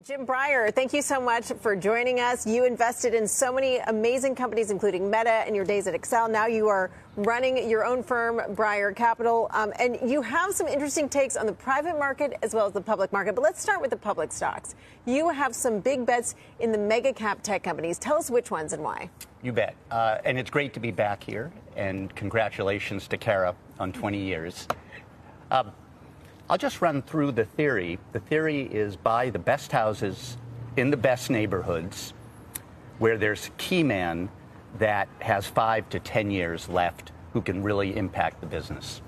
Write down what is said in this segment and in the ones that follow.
Jim Breyer, thank you so much for joining us. You invested in so many amazing companies, including Meta, in your days at Excel. Now you are running your own firm, Breyer Capital, and you have some interesting takes on the private market as well as the public market. But let's start with the public stocks. You have some big bets in the mega cap tech companies. Tell us which ones and why. You bet. And it's great to be back here. And congratulations to Kara on 20 years. I'll just run through the theory. The theory is buy the best houses in the best neighborhoods where there's a key man that has 5 to 10 years left who can really impact the business.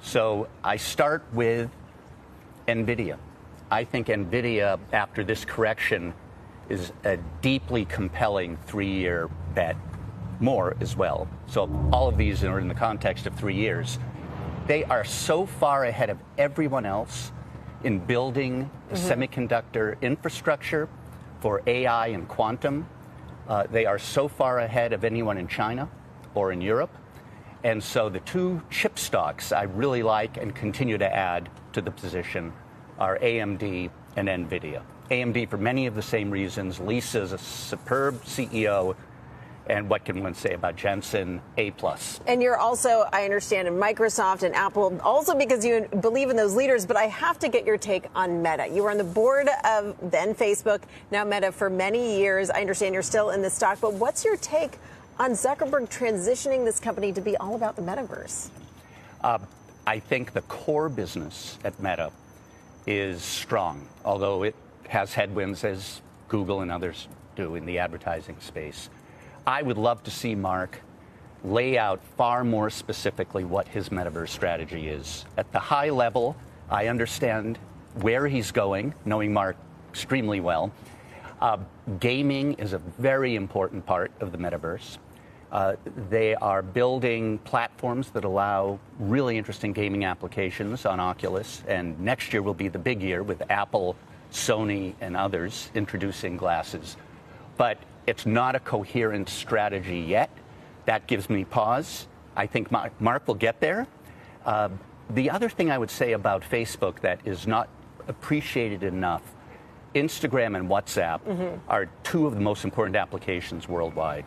So I start with Nvidia. I think Nvidia, after this correction, is a deeply compelling 3-year bet, more as well. So all of these are in the context of 3 years. They are so far ahead of everyone else in building semiconductor infrastructure for AI and quantum. They are so far ahead of anyone in China or in Europe. And so the two chip stocks I really like and continue to add to the position are AMD and Nvidia. AMD for many of the same reasons. Lisa's a superb CEO. And what can one say about Jensen? A+. And you're also, I understand, in Microsoft and Apple, also because you believe in those leaders. But I have to get your take on Meta. You were on the board of then Facebook, now Meta, for many years. I understand you're still in the stock. But what's your take on Zuckerberg transitioning this company to be all about the metaverse? I think the core business at Meta is strong, although it has headwinds, as Google and others do in the advertising space. I would love to see Mark lay out far more specifically what his metaverse strategy is. At the high level, I understand where he's going, knowing Mark extremely well. Gaming is a very important part of the metaverse. They are building platforms that allow really interesting gaming applications on Oculus, and next year will be the big year with Apple, Sony, and others introducing glasses. But it's not a coherent strategy yet. That gives me pause. I think Mark will get there. The other thing I would say about Facebook that is not appreciated enough, Instagram and WhatsApp are two of the most important applications worldwide.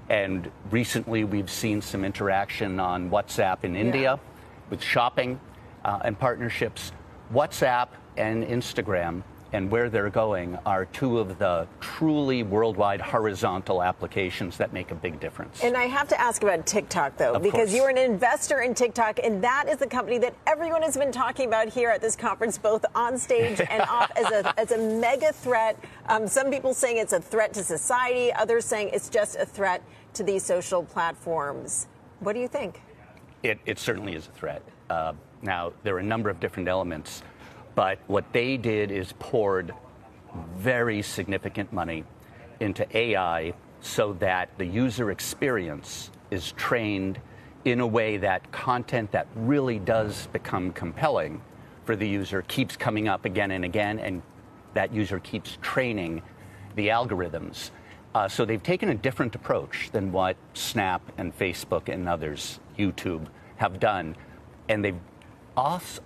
And recently we've seen some interaction on WhatsApp in India with shopping and partnerships. WhatsApp and Instagram and where they're going are two of the truly worldwide horizontal applications that make a big difference. And I have to ask about TikTok, though, because you're an investor in TikTok, and that is the company that everyone has been talking about here at this conference, both on stage and off, as a mega threat. Some people saying it's a threat to society, others saying it's just a threat to these social platforms. What do you think? It certainly is a threat. Now, there are a number of different elements. But what they did is poured very significant money into AI so that the user experience is trained in a way that content that really does become compelling for the user keeps coming up again and again, and that user keeps training the algorithms. So they've taken a different approach than what Snap and Facebook and others, YouTube, have done. And they've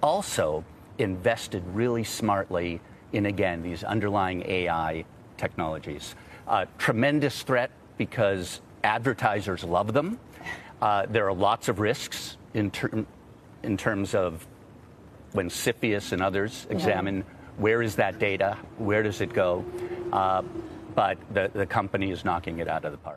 also invested really smartly in, again, these underlying AI technologies. Tremendous threat because advertisers love them. There are lots of risks in terms of when CFIUS and others examine where is that data, where does it go, but the company is knocking it out of the park.